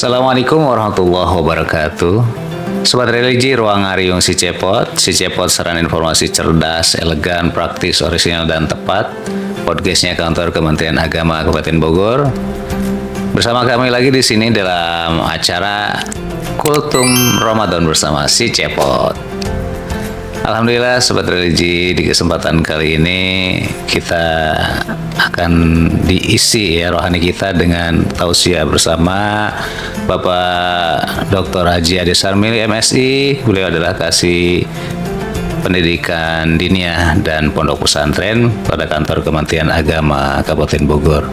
Assalamualaikum warahmatullahi wabarakatuh. Sobat religi Ruang Ariung Si Cepot saran informasi cerdas, elegan, praktis, orisinal, dan tepat. Podcastnya kantor Kementerian Agama Kabupaten Bogor. Bersama kami lagi di sini dalam acara Kultum Ramadan bersama Si Cepot. Alhamdulillah Sobat religi, di kesempatan kali ini kita akan diisi ya rohani kita dengan tausiah bersama Bapak Dr. Haji Ade Sarmili MSI. Beliau adalah kasih pendidikan diniyah dan pondok pesantren pada kantor Kementerian Agama Kabupaten Bogor.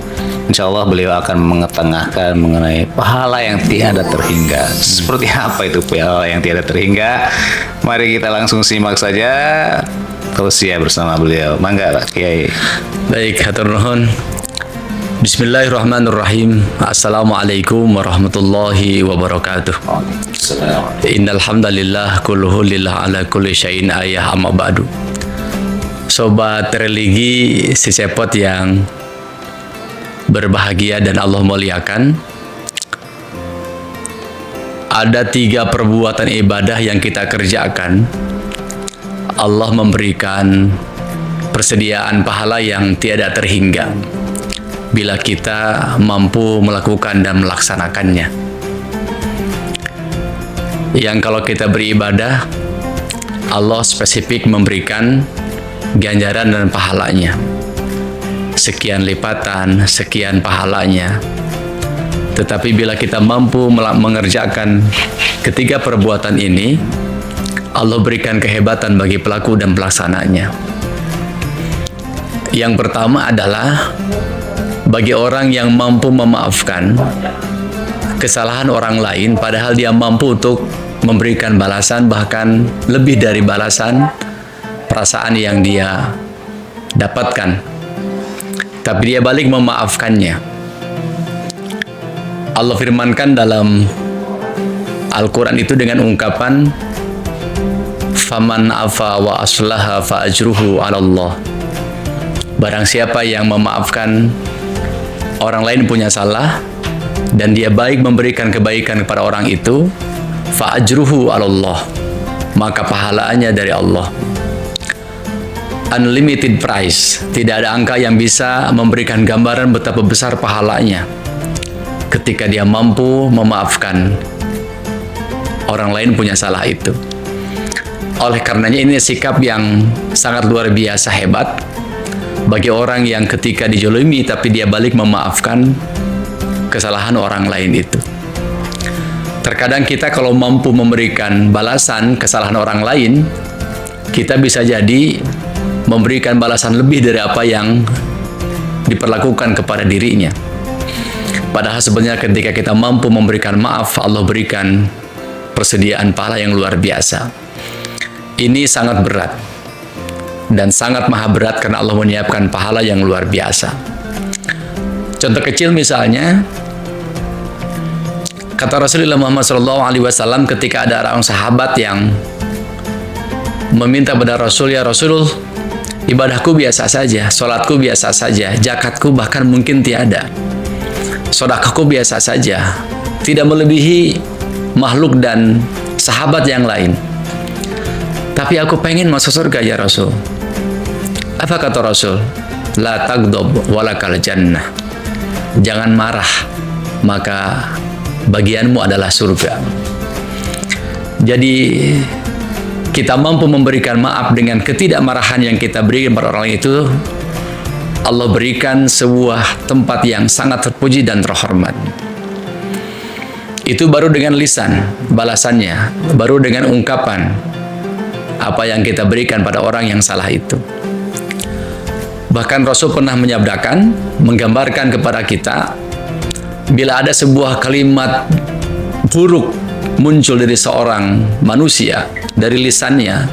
Insya Allah beliau akan mengetengahkan mengenai pahala yang tiada terhingga. Seperti apa itu pahala yang tiada terhingga? Mari kita langsung simak saja tausiah bersama beliau. Mangga Pak Kiai. Baik, hatur nuhun. Bismillahirrahmanirrahim. Assalamualaikum warahmatullahi wabarakatuh. Innal hamdalillah kulluhu lillah ala kulli syai'in ayah amma ba'du. Sobat religi Si Cepot yang berbahagia dan Allah muliakan, ada 3 perbuatan ibadah yang kita kerjakan. Allah memberikan persediaan pahala yang tiada terhingga bila kita mampu melakukan dan melaksanakannya. Yang kalau kita beribadah, Allah spesifik memberikan ganjaran dan pahalanya. Sekian lipatan, sekian pahalanya. Tetapi bila kita mampu mengerjakan ketiga perbuatan ini, Allah berikan kehebatan bagi pelaku dan pelaksananya. Yang pertama adalah bagi orang yang mampu memaafkan kesalahan orang lain, padahal dia mampu untuk memberikan balasan, bahkan lebih dari balasan perasaan yang dia dapatkan. Tapi dia balik memaafkannya. Allah firmankan dalam Al-Quran itu dengan ungkapan faman afa wa aslaha fa ajruhu 'ala Allah. Barang siapa yang memaafkan orang lain punya salah dan dia baik memberikan kebaikan kepada orang itu, fa ajruhu 'ala Allah, maka pahalanya dari Allah. Unlimited price, tidak ada angka yang bisa memberikan gambaran betapa besar pahalanya ketika dia mampu memaafkan orang lain punya salah itu. Oleh karenanya ini sikap yang sangat luar biasa hebat bagi orang yang ketika dijolimi tapi dia balik memaafkan kesalahan orang lain itu. Terkadang kita kalau mampu memberikan balasan kesalahan orang lain, kita bisa jadi memberikan balasan lebih dari apa yang diperlakukan kepada dirinya. Padahal sebenarnya ketika kita mampu memberikan maaf, Allah berikan persediaan pahala yang luar biasa. Ini sangat berat dan sangat maha berat karena Allah menyiapkan pahala yang luar biasa. Contoh kecil misalnya, kata Rasulullah Muhammad SAW ketika ada orang sahabat yang meminta pada Rasul, ya Rasul, ibadahku biasa saja, sholatku biasa saja, zakatku bahkan mungkin tiada, sedekahku biasa saja, tidak melebihi makhluk dan sahabat yang lain. Tapi aku pengen masuk surga ya Rasul. Apa kata Rasul? La tagdob walakal jannah. Jangan marah, maka bagianmu adalah surga. Jadi kita mampu memberikan maaf dengan ketidakmarahan yang kita berikan pada orang itu, Allah berikan sebuah tempat yang sangat terpuji dan terhormat. Itu baru dengan lisan balasannya, baru dengan ungkapan apa yang kita berikan pada orang yang salah itu. Bahkan Rasul pernah menyabdakan, menggambarkan kepada kita, bila ada sebuah kalimat buruk muncul dari seorang manusia, dari lisannya,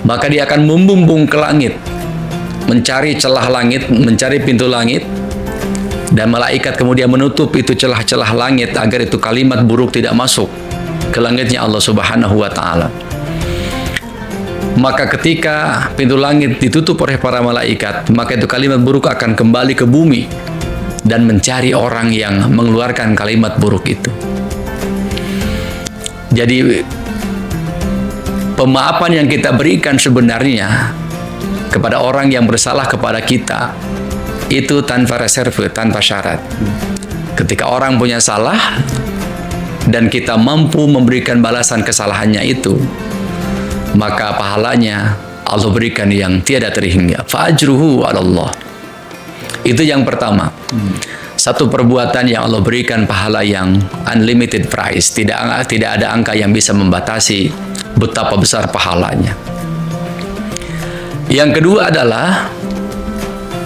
maka dia akan membumbung ke langit, mencari celah langit, mencari pintu langit, dan malaikat kemudian menutup itu celah-celah langit agar itu kalimat buruk tidak masuk ke langitnya Allah Subhanahu wa Ta'ala. Maka ketika pintu langit ditutup oleh para malaikat, maka itu kalimat buruk akan kembali ke bumi dan mencari orang yang mengeluarkan kalimat buruk itu. Jadi pemaafan yang kita berikan sebenarnya kepada orang yang bersalah kepada kita itu tanpa reserve, tanpa syarat. Ketika orang punya salah dan kita mampu memberikan balasan kesalahannya itu, maka pahalanya Allah berikan yang tiada terhingga. Fa'ajruhu 'ala Allah. Itu yang pertama. Satu perbuatan yang Allah berikan pahala yang unlimited price, tidak ada angka yang bisa membatasi betapa besar pahalanya. Yang kedua adalah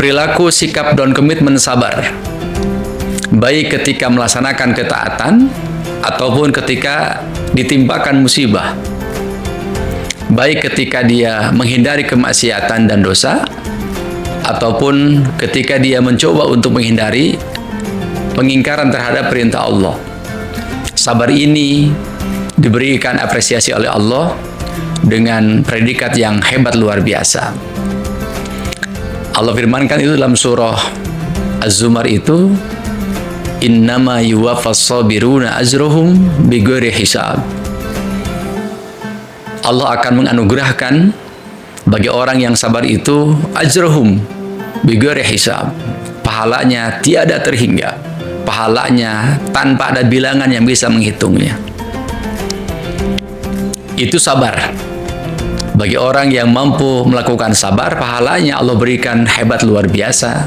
perilaku, sikap, dan komitmen sabar, baik ketika melaksanakan ketaatan ataupun ketika ditimpakan musibah, baik ketika dia menghindari kemaksiatan dan dosa ataupun ketika dia mencoba untuk menghindari pengingkaran terhadap perintah Allah. Sabar ini diberikan apresiasi oleh Allah dengan predikat yang hebat luar biasa. Allah firmankan itu dalam surah Az-Zumar itu, innama yuwaffas sabiruna ajruhum bighairi hisab. Allah akan menganugerahkan bagi orang yang sabar itu ajruhum bighairi hisab. Pahalanya tiada terhingga. Pahalanya tanpa ada bilangan yang bisa menghitungnya. Itu sabar. Bagi orang yang mampu melakukan sabar, pahalanya Allah berikan hebat luar biasa.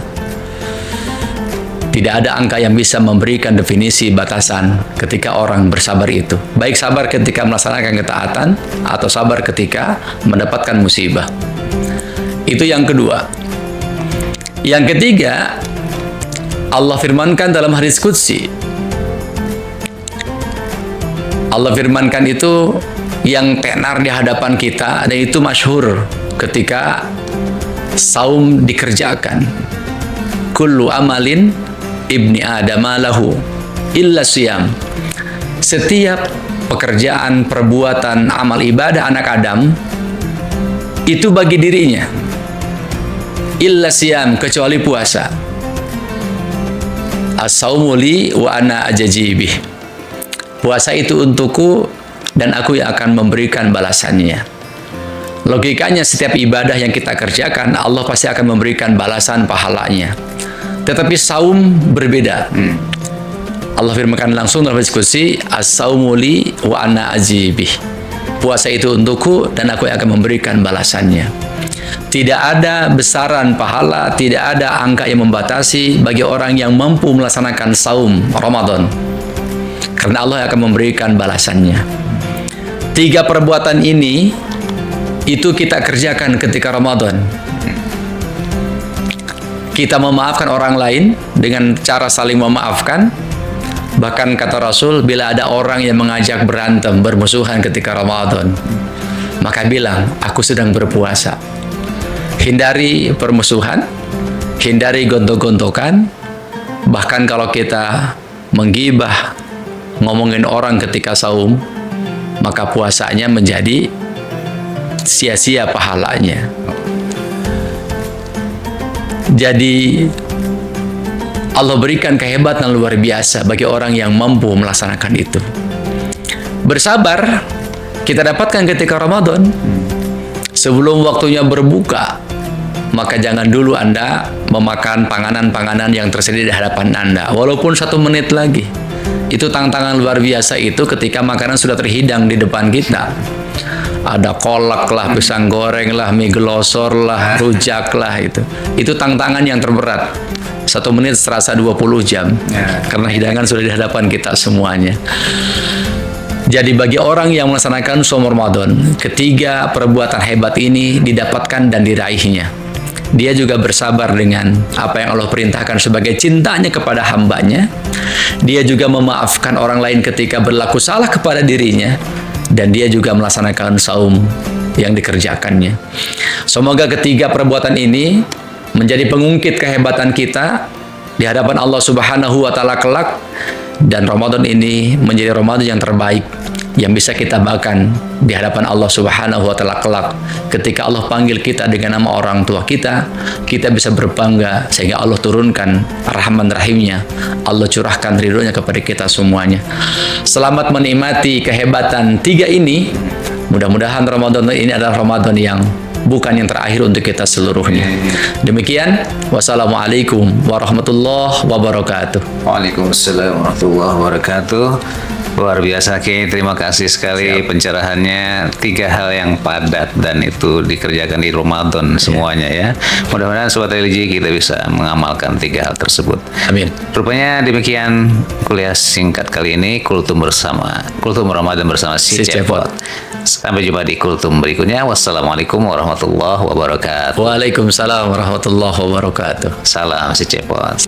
Tidak ada angka yang bisa memberikan definisi batasan ketika orang bersabar itu. Baik sabar ketika melaksanakan ketaatan atau sabar ketika mendapatkan musibah. Itu yang kedua. Yang ketiga, Allah firmankan dalam hadis qudsi. Allah firmankan itu yang tenar di hadapan kita, dan itu masyhur ketika saum dikerjakan. Kullu amalin ibni adama lahu illa siyam. Setiap pekerjaan, perbuatan, amal ibadah anak Adam itu bagi dirinya, illa siyam, kecuali puasa. As-saumu li wa ana ajajibih. Puasa itu untukku dan aku yang akan memberikan balasannya. Logikanya setiap ibadah yang kita kerjakan Allah pasti akan memberikan balasan pahalanya. Tetapi saum berbeda. Allah firmankan langsung dalam hadis qudsi, as-saumu li wa ana ajibih. Puasa itu untukku dan aku yang akan memberikan balasannya. Tidak ada besaran pahala, tidak ada angka yang membatasi bagi orang yang mampu melaksanakan saum Ramadan. Karena Allah akan memberikan balasannya. 3 perbuatan ini itu kita kerjakan ketika Ramadan. Kita memaafkan orang lain dengan cara saling memaafkan. Bahkan kata Rasul, bila ada orang yang mengajak berantem, bermusuhan ketika Ramadan, maka bilang, aku sedang berpuasa. Hindari permusuhan, hindari gontok-gontokan. Bahkan kalau kita menggibah, ngomongin orang ketika saum, maka puasanya menjadi sia-sia pahalanya. Jadi Allah berikan kehebatan luar biasa bagi orang yang mampu melaksanakan itu. Bersabar kita dapatkan ketika Ramadan. Sebelum waktunya berbuka, maka jangan dulu Anda memakan panganan-panganan yang tersedia di hadapan Anda, walaupun 1 menit lagi. Itu tantangan luar biasa itu ketika makanan sudah terhidang di depan kita. Ada kolak lah, pisang goreng lah, mie glosor lah, rujak lah, itu tantangan yang terberat. 1 menit serasa 20 jam karena hidangan sudah di hadapan kita semuanya. Jadi bagi orang yang melaksanakan saum Ramadan, ketiga perbuatan hebat ini didapatkan dan diraihnya. Dia juga bersabar dengan apa yang Allah perintahkan sebagai cintanya kepada hambanya. Dia juga memaafkan orang lain ketika berlaku salah kepada dirinya. Dan dia juga melaksanakan saum yang dikerjakannya. Semoga ketiga perbuatan ini menjadi pengungkit kehebatan kita di hadapan Allah Subhanahu wa Ta'ala kelak. Dan Ramadan ini menjadi Ramadan yang terbaik yang bisa kita bahkan di hadapan Allah Subhanahu wa taala kelak ketika Allah panggil kita dengan nama orang tua kita bisa berbangga sehingga Allah turunkan rahman rahimnya, Allah curahkan ridhonya kepada kita semuanya. Selamat menikmati kehebatan 3 ini. Mudah-mudahan Ramadan ini adalah Ramadan yang bukan yang terakhir untuk kita seluruhnya. Demikian, wassalamualaikum warahmatullahi wabarakatuh. Waalaikumsalam warahmatullahi wabarakatuh. Luar biasa Ki, terima kasih sekali pencerahannya. 3 hal yang padat dan itu dikerjakan di Ramadan semuanya ya. Mudah-mudahan Sobat Religi kita bisa mengamalkan 3 hal tersebut. Amin. Rupanya demikian kuliah singkat kali ini, Kultum Ramadan bersama si Cepot. Sampai jumpa di Kultum berikutnya. Wassalamualaikum warahmatullahi wabarakatuh. Waalaikumsalam warahmatullahi wabarakatuh. Salam si Cepot.